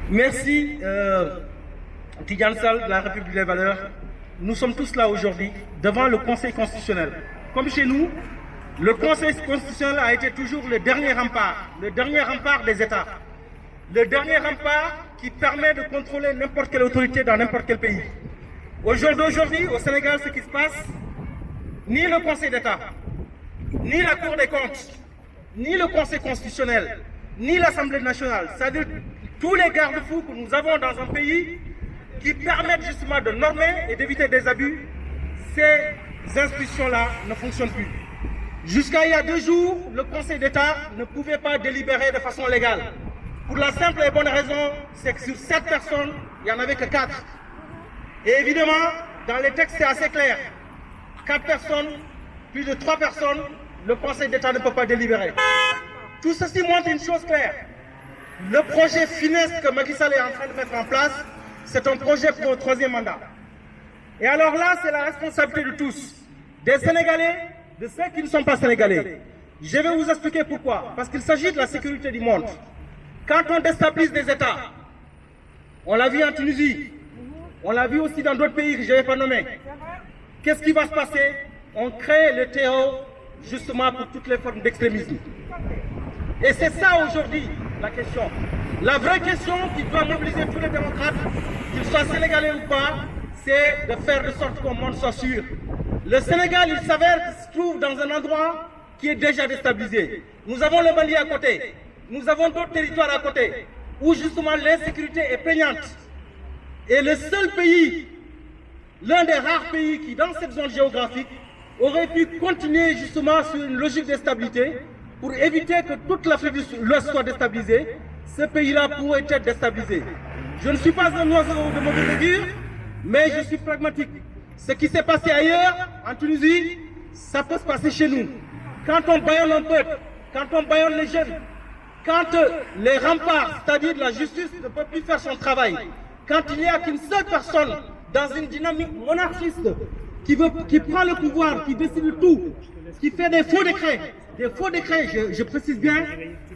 Merci, Tidjane Sall de la République des Valeurs. Nous sommes tous là aujourd'hui devant le Conseil constitutionnel. Comme chez nous, le Conseil constitutionnel a été toujours le dernier rempart des États. Le dernier rempart qui permet de contrôler n'importe quelle autorité dans n'importe quel pays. Aujourd'hui, au Sénégal, ce qui se passe, ni le Conseil d'État, ni la Cour des comptes, ni le Conseil constitutionnel, ni l'Assemblée nationale, c'est-à-dire tous les garde-fous que nous avons dans un pays qui permettent justement de normer et d'éviter des abus, ces institutions-là ne fonctionnent plus. Jusqu'à il y a 2 jours, le Conseil d'État ne pouvait pas délibérer de façon légale. Pour la simple et bonne raison, c'est que sur 7 personnes, il n'y en avait que 4. Et évidemment, dans les textes, c'est assez clair. 4 personnes, plus de 3 personnes, le Conseil d'État ne peut pas délibérer. Tout ceci montre une chose claire. Le projet funeste que Macky Sall est en train de mettre en place, c'est un projet pour un 3e mandat. Et alors là, c'est la responsabilité de tous, des Sénégalais, de ceux qui ne sont pas Sénégalais. Je vais vous expliquer pourquoi. Parce qu'il s'agit de la sécurité du monde. Quand on déstabilise des États, on l'a vu en Tunisie, on l'a vu aussi dans d'autres pays que je ne vais pas nommer. Qu'est-ce qui va se passer? On crée le terreau justement pour toutes les formes d'extrémisme. Et c'est ça aujourd'hui la question. La vraie question qui doit mobiliser tous les démocrates, qu'ils soient sénégalais ou pas, c'est de faire de sorte que le monde soit sûr. Le Sénégal, il s'avère qu'il se trouve dans un endroit qui est déjà déstabilisé. Nous avons le Mali à côté, nous avons d'autres territoires à côté, où justement l'insécurité est prégnante. Et le seul pays, l'un des rares pays qui, dans cette zone géographique, aurait pu continuer justement sur une logique de stabilité pour éviter que toute l'Afrique de l'Ouest soit déstabilisée, ce pays-là pourrait être déstabilisé. Je ne suis pas un oiseau de mauvaise augure, mais je suis pragmatique. Ce qui s'est passé ailleurs, en Tunisie, ça peut se passer chez nous. Quand on bâillonne un peuple, quand on bâillonne les jeunes, quand les remparts, c'est-à-dire la justice, ne peuvent plus faire son travail, quand il n'y a qu'une seule personne dans une dynamique monarchiste qui prend le pouvoir, qui décide de tout, qui fait des faux décrets, je précise bien,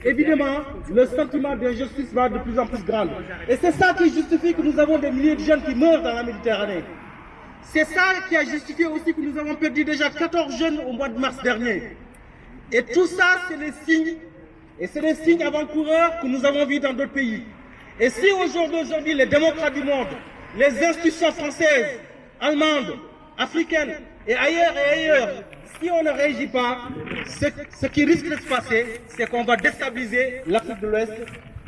évidemment, le sentiment d'injustice va de plus en plus grand. Et c'est ça qui justifie que nous avons des milliers de jeunes qui meurent dans la Méditerranée. C'est ça qui a justifié aussi que nous avons perdu déjà 14 jeunes au mois de mars dernier. Et tout ça, c'est des signes, et c'est des signes avant-coureurs que nous avons vus dans d'autres pays. Et si aujourd'hui, les démocrates du monde, les institutions françaises, allemandes, africaines et ailleurs, si on ne réagit pas, ce qui risque de se passer, c'est qu'on va déstabiliser l'Afrique de l'Ouest.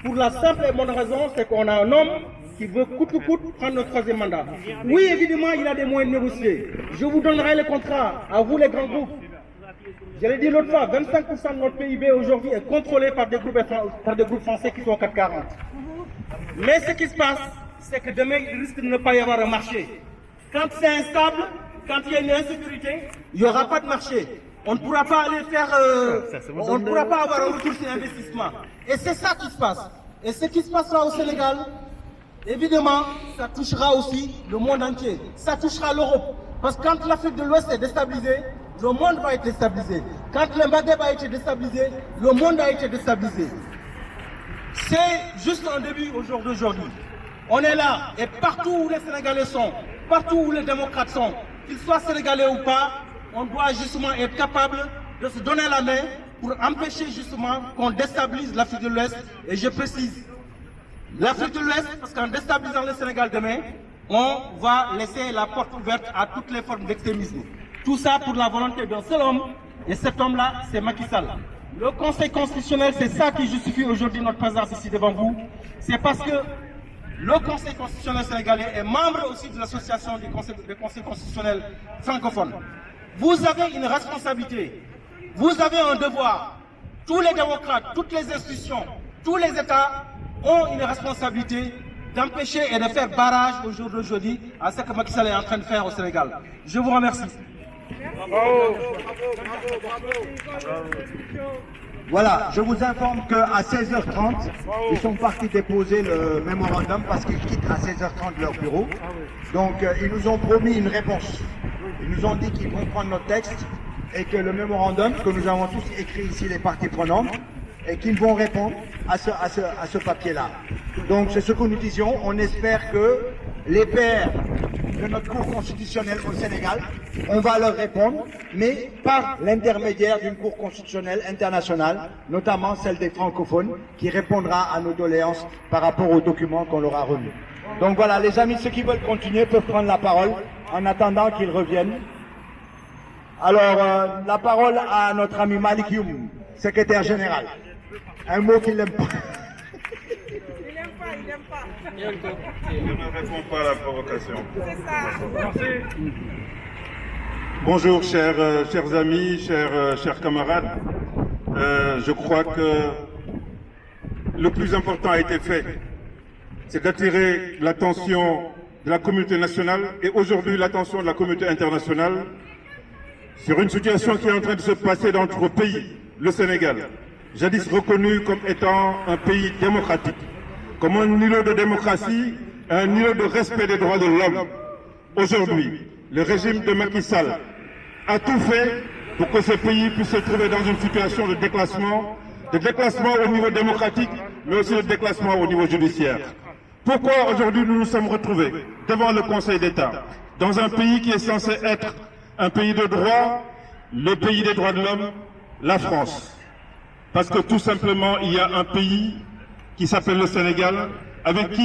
Pour la simple et bonne raison, c'est qu'on a un homme qui veut coûte que coûte prendre le 3e mandat. Oui, évidemment, il a des moyens de négocier. Je vous donnerai le contrat, à vous les grands groupes. Je l'ai dit l'autre fois, 25% de notre PIB aujourd'hui est contrôlé par des groupes français qui sont au 440. Mais ce qui se passe, c'est que demain, il risque de ne pas y avoir un marché. Quand c'est instable, quand il y a une insécurité, il n'y aura pas de marché. On ne pourra pas aller faire... on ne pourra pas avoir un retour sur investissement. Et c'est ça qui se passe. Et ce qui se passera au Sénégal, évidemment, ça touchera aussi le monde entier. Ça touchera l'Europe. Parce que quand l'Afrique de l'Ouest est déstabilisée, le monde va être déstabilisé. Quand le Maghreb a été déstabilisé, le monde a été déstabilisé. C'est juste un début au jour d'aujourd'hui. On est là, et partout où les Sénégalais sont, partout où les démocrates sont, qu'ils soient Sénégalais ou pas, on doit justement être capable de se donner la main pour empêcher justement qu'on déstabilise l'Afrique de l'Ouest. Et je précise, l'Afrique de l'Ouest, parce qu'en déstabilisant le Sénégal demain, on va laisser la porte ouverte à toutes les formes d'extrémisme. Tout ça pour la volonté d'un seul homme, et cet homme-là, c'est Macky Sall. Le Conseil constitutionnel, c'est ça qui justifie aujourd'hui notre présence ici devant vous. C'est parce que le Conseil constitutionnel sénégalais est membre aussi de l'association des conseils constitutionnels francophones. Vous avez une responsabilité, vous avez un devoir. Tous les démocrates, toutes les institutions, tous les États ont une responsabilité d'empêcher et de faire barrage au jour d'aujourd'hui à ce que Macky Sall est en train de faire au Sénégal. Je vous remercie. Voilà, je vous informe qu'à 16h30, ils sont partis déposer le mémorandum parce qu'ils quittent à 16h30 leur bureau. Donc, ils nous ont promis une réponse. Ils nous ont dit qu'ils vont prendre notre texte et que le mémorandum que nous avons tous écrit ici, les parties prenantes, et qui vont répondre à ce papier-là. Donc c'est ce que nous disions, on espère que les pairs de notre Cour constitutionnelle au Sénégal, on va leur répondre, mais par l'intermédiaire d'une Cour constitutionnelle internationale, notamment celle des francophones, qui répondra à nos doléances par rapport aux documents qu'on leur a remis. Donc voilà, les amis, ceux qui veulent continuer peuvent prendre la parole en attendant qu'ils reviennent. Alors, la parole à notre ami Malik Youm, secrétaire général. Un mot qu'il n'aime pas. Je ne réponds pas à la provocation. Bonjour, chers amis, chers camarades. Je crois que le plus important a été fait. C'est d'attirer l'attention de la communauté nationale et aujourd'hui l'attention de la communauté internationale sur une situation qui est en train de se passer dans notre pays, le Sénégal, jadis reconnu comme étant un pays démocratique, comme un îlot de démocratie, un îlot de respect des droits de l'homme. Aujourd'hui, le régime de Macky Sall a tout fait pour que ce pays puisse se trouver dans une situation de déclassement au niveau démocratique, mais aussi de déclassement au niveau judiciaire. Pourquoi aujourd'hui nous nous sommes retrouvés devant le Conseil d'État, dans un pays qui est censé être un pays de droit, le pays des droits de l'homme, la France? Parce que tout simplement, il y a un pays qui s'appelle le Sénégal, avec qui